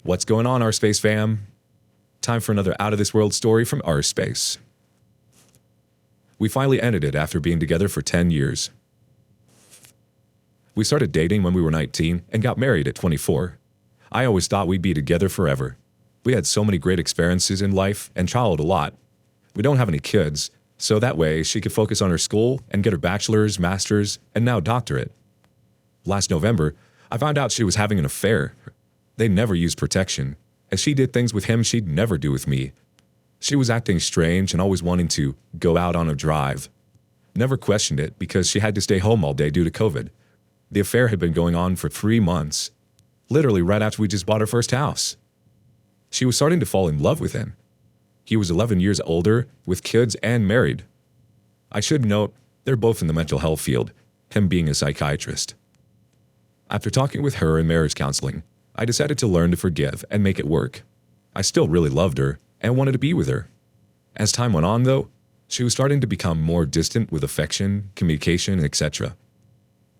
What's going on, R-Space fam? Time for another out-of-this-world story from R-Space. We finally ended it after being together for 10 years. We started dating when we were 19 and got married at 24. I always thought we'd be together forever. We had so many great experiences in life and traveled a lot. We don't have any kids, so that way she could focus on her school and get her bachelor's, master's, and now doctorate. Last November, I found out she was having an affair. They never used protection, and she did things with him she'd never do with me. She was acting strange and always wanting to go out on a drive. Never questioned it because she had to stay home all day due to COVID. The affair had been going on for 3 months, literally right after we just bought our first house. She was starting to fall in love with him. He was 11 years older, with kids and married. I should note, they're both in the mental health field, him being a psychiatrist. After talking with her in marriage counseling, I decided to learn to forgive and make it work. I still really loved her and wanted to be with her. As time went on, though, she was starting to become more distant with affection, communication, etc.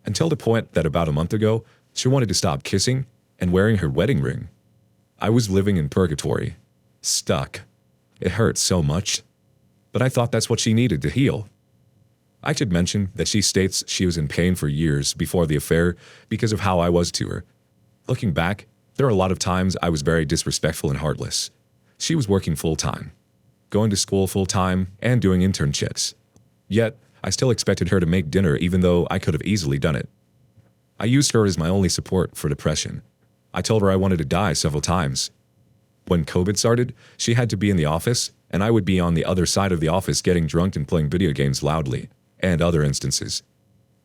Until the point that about a month ago, she wanted to stop kissing and wearing her wedding ring. I was living in purgatory, stuck. It hurt so much, but I thought that's what she needed to heal. I should mention that she states she was in pain for years before the affair because of how I was to her. Looking back, there are a lot of times I was very disrespectful and heartless. She was working full-time, going to school full-time, and doing internships. Yet, I still expected her to make dinner even though I could have easily done it. I used her as my only support for depression. I told her I wanted to die several times. When COVID started, she had to be in the office, and I would be on the other side of the office getting drunk and playing video games loudly, and other instances.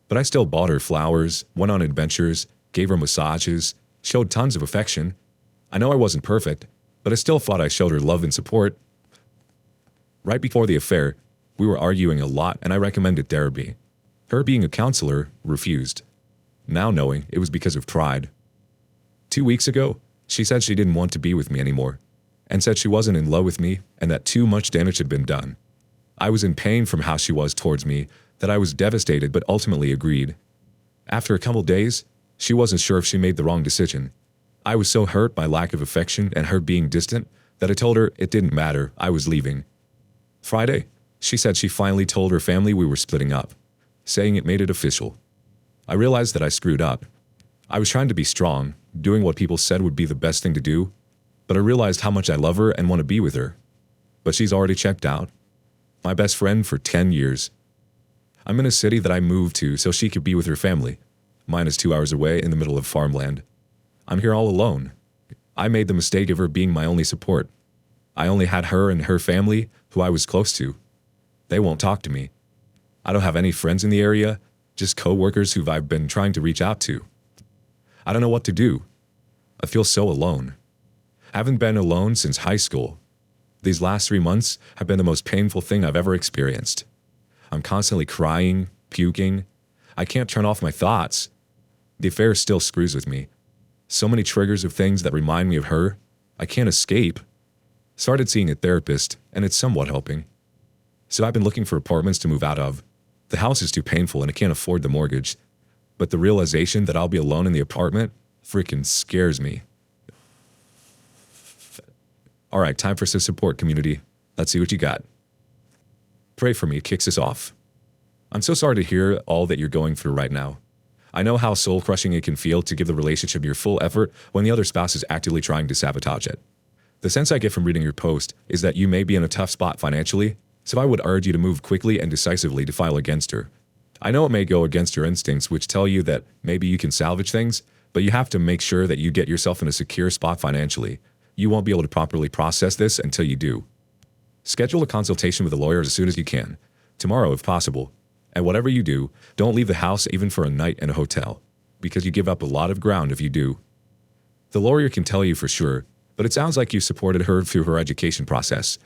But I still bought her flowers, went on adventures, gave her massages, showed tons of affection. I know I wasn't perfect, but I still thought I showed her love and support. Right before the affair, we were arguing a lot and I recommended therapy. Her being a counselor refused. Now knowing it was because of pride. 2 weeks ago, she said she didn't want to be with me anymore, and said she wasn't in love with me and that too much damage had been done. I was in pain from how she was towards me, that I was devastated but ultimately agreed. After a couple days, she wasn't sure if she made the wrong decision. I was so hurt by lack of affection and her being distant that I told her it didn't matter, I was leaving. Friday, she said she finally told her family we were splitting up, saying it made it official. I realized that I screwed up. I was trying to be strong, doing what people said would be the best thing to do, but I realized how much I love her and want to be with her. But she's already checked out. My best friend for 10 years. I'm in a city that I moved to so she could be with her family. Mine is 2 hours away in the middle of farmland. I'm here all alone. I made the mistake of her being my only support. I only had her and her family, who I was close to. They won't talk to me. I don't have any friends in the area, just co-workers who I've been trying to reach out to. I don't know what to do. I feel so alone. I haven't been alone since high school. These last 3 months have been the most painful thing I've ever experienced. I'm constantly crying, puking. I can't turn off my thoughts. The affair still screws with me. So many triggers of things that remind me of her. I can't escape. Started seeing a therapist, and it's somewhat helping. So I've been looking for apartments to move out of. The house is too painful and I can't afford the mortgage. But the realization that I'll be alone in the apartment freaking scares me. All right, time for some support, community. Let's see what you got. Pray for Me kicks us off. I'm so sorry to hear all that you're going through right now. I know how soul-crushing it can feel to give the relationship your full effort when the other spouse is actively trying to sabotage it. The sense I get from reading your post is that you may be in a tough spot financially, so I would urge you to move quickly and decisively to file against her. I know it may go against your instincts, which tell you that maybe you can salvage things, but you have to make sure that you get yourself in a secure spot financially. You won't be able to properly process this until you do. Schedule a consultation with a lawyer as soon as you can, tomorrow if possible. And whatever you do, don't leave the house even for a night in a hotel, because you give up a lot of ground if you do. The lawyer can tell you for sure, but it sounds like you supported her through her education process.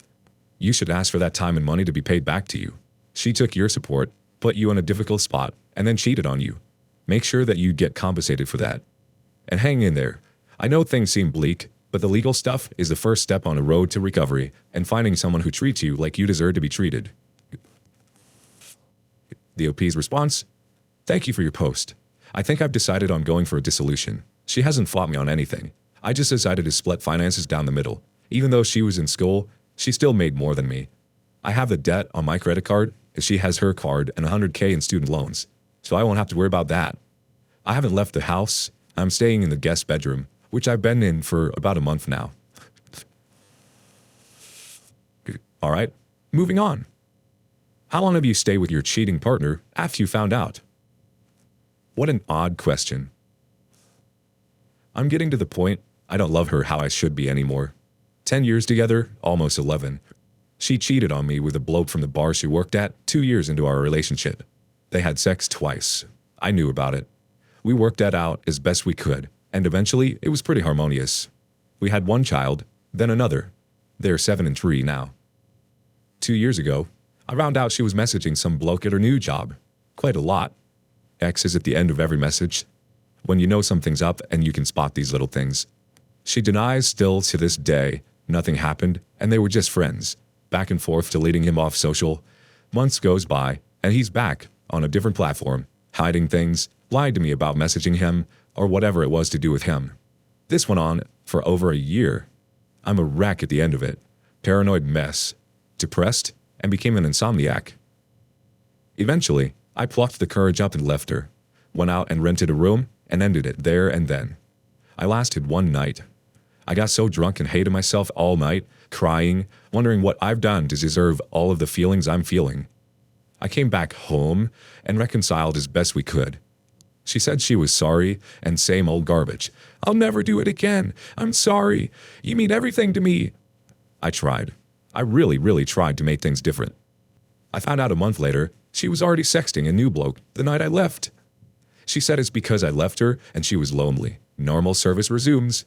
You should ask for that time and money to be paid back to you. She took your support, put you in a difficult spot, and then cheated on you. Make sure that you get compensated for that. And hang in there. I know things seem bleak, but the legal stuff is the first step on a road to recovery and finding someone who treats you like you deserve to be treated. The OP's response? Thank you for your post. I think I've decided on going for a dissolution. She hasn't fought me on anything. I just decided to split finances down the middle. Even though she was in school, she still made more than me. I have the debt on my credit card, and she has her card and 100K in student loans, so I won't have to worry about that. I haven't left the house. I'm staying in the guest bedroom, which I've been in for about a month now. All right, moving on. How long have you stayed with your cheating partner after you found out? What an odd question. I'm getting to the point I don't love her how I should be anymore. 10 years together, almost 11. She cheated on me with a bloke from the bar she worked at 2 years into our relationship. They had sex twice. I knew about it. We worked that out as best we could, and eventually it was pretty harmonious. We had one child, then another. They're 7 and 3 now. 2 years ago, I found out she was messaging some bloke at her new job. Quite a lot. X is at the end of every message. When you know something's up and you can spot these little things. She denies still to this day nothing happened and they were just friends. Back and forth deleting him off social. Months goes by and he's back on a different platform, hiding things, lied to me about messaging him or whatever it was to do with him. This went on for over a year. I'm a wreck at the end of it. Paranoid mess. Depressed and became an insomniac. Eventually, I plucked the courage up and left her. Went out and rented a room and ended it there and then. I lasted one night. I got so drunk and hated myself all night, crying, wondering what I've done to deserve all of the feelings I'm feeling. I came back home and reconciled as best we could. She said she was sorry and same old garbage. I'll never do it again. I'm sorry. You mean everything to me. I tried. I really tried to make things different. I found out a month later she was already sexting a new bloke the night I left. She said it's because I left her and she was lonely. Normal service resumes.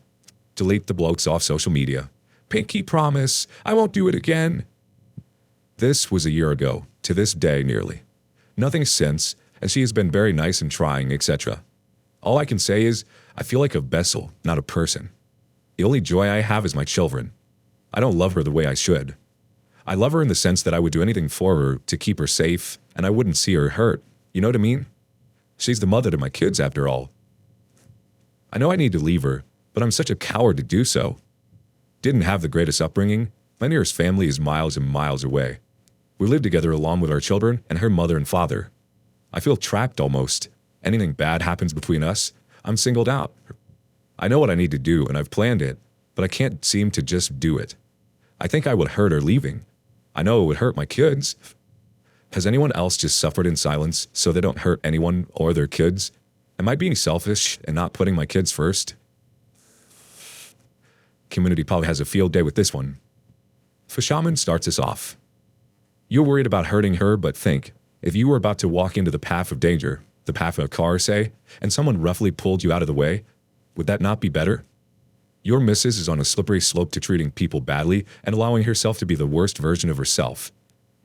Delete the blokes off social media. Pinky promise, I won't do it again. This was a year ago, to this day nearly. Nothing since, and she has been very nice and trying, etc. All I can say is, I feel like a vessel, not a person. The only joy I have is my children. I don't love her the way I should. I love her in the sense that I would do anything for her to keep her safe, and I wouldn't see her hurt. You know what I mean? She's the mother to my kids, after all. I know I need to leave her, but I'm such a coward to do so. Didn't have the greatest upbringing. My nearest family is miles and miles away. We live together along with our children and her mother and father. I feel trapped almost. Anything bad happens between us, I'm singled out. I know what I need to do and I've planned it, but I can't seem to just do it. I think I would hurt her leaving. I know it would hurt my kids. Has anyone else just suffered in silence so they don't hurt anyone or their kids? Am I being selfish and not putting my kids first? Community probably has a field day with this one. Fishaman starts us off. You're worried about hurting her, but think, if you were about to walk into the path of danger, the path of a car, say, and someone roughly pulled you out of the way, would that not be better? Your missus is on a slippery slope to treating people badly and allowing herself to be the worst version of herself.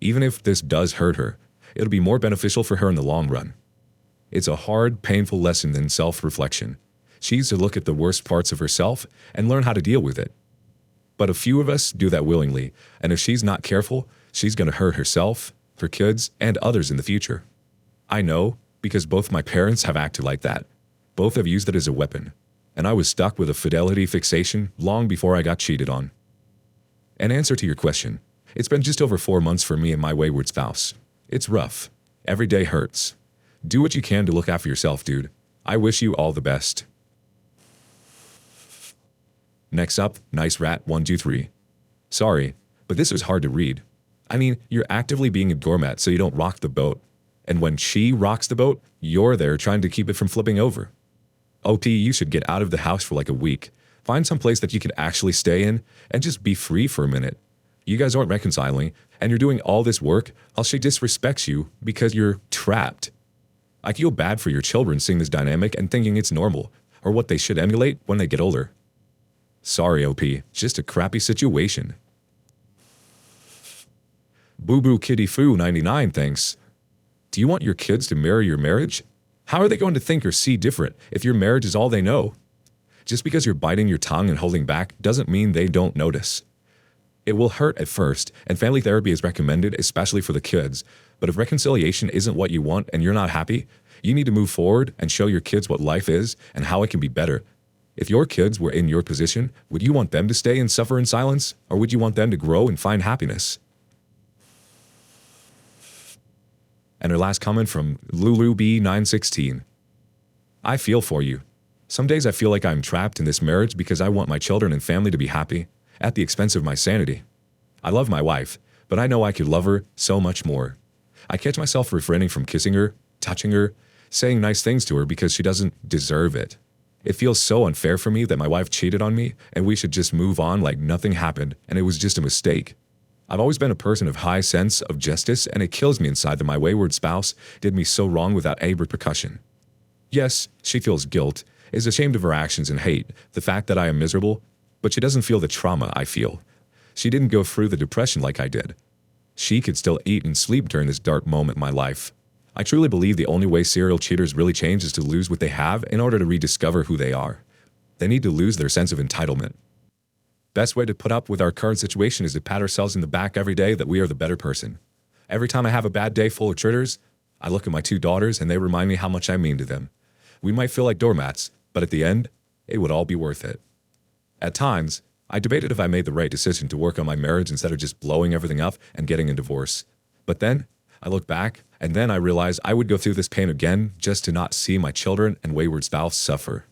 Even if this does hurt her, it'll be more beneficial for her in the long run. It's a hard, painful lesson in self-reflection. She needs to look at the worst parts of herself and learn how to deal with it. But a few of us do that willingly, and if she's not careful, she's going to hurt herself, her kids, and others in the future. I know, because both my parents have acted like that. Both have used it as a weapon, and I was stuck with a fidelity fixation long before I got cheated on. In answer to your question, it's been just over 4 months for me and my wayward spouse. It's rough. Every day hurts. Do what you can to look after yourself, dude. I wish you all the best. Next up, Nice Rat 123. Sorry, but this was hard to read. I mean, you're actively being a doormat so you don't rock the boat. And when she rocks the boat, you're there trying to keep it from flipping over. OP, you should get out of the house for like a week. Find some place that you can actually stay in and just be free for a minute. You guys aren't reconciling, and you're doing all this work while she disrespects you because you're trapped. I feel bad for your children seeing this dynamic and thinking it's normal, or what they should emulate when they get older. Sorry, OP, just a crappy situation. Boo Boo Kitty Foo 99 thinks, do you want your kids to mirror your marriage? How are they going to think or see different if your marriage is all they know? Just because you're biting your tongue and holding back doesn't mean they don't notice. It will hurt at first, and family therapy is recommended, especially for the kids. But if reconciliation isn't what you want and you're not happy, you need to move forward and show your kids what life is and how it can be better. If your kids were in your position, would you want them to stay and suffer in silence, or would you want them to grow and find happiness? And our last comment from Lulu B916. I feel for you. Some days I feel like I'm trapped in this marriage because I want my children and family to be happy, at the expense of my sanity. I love my wife, but I know I could love her so much more. I catch myself refraining from kissing her, touching her, saying nice things to her because she doesn't deserve it. It feels so unfair for me that my wife cheated on me and we should just move on like nothing happened and it was just a mistake. I've always been a person of high sense of justice, and it kills me inside that my wayward spouse did me so wrong without a repercussion. Yes, she feels guilt, is ashamed of her actions and hate the fact that I am miserable, but she doesn't feel the trauma I feel. She didn't go through the depression like I did. She could still eat and sleep during this dark moment in my life. I truly believe the only way serial cheaters really change is to lose what they have in order to rediscover who they are. They need to lose their sense of entitlement. Best way to put up with our current situation is to pat ourselves in the back every day that we are the better person. Every time I have a bad day full of triggers, I look at my 2 daughters and they remind me how much I mean to them. We might feel like doormats, but at the end, it would all be worth it. At times, I debated if I made the right decision to work on my marriage instead of just blowing everything up and getting a divorce. But then, I look back, and then I realized I would go through this pain again just to not see my children and wayward spouse suffer.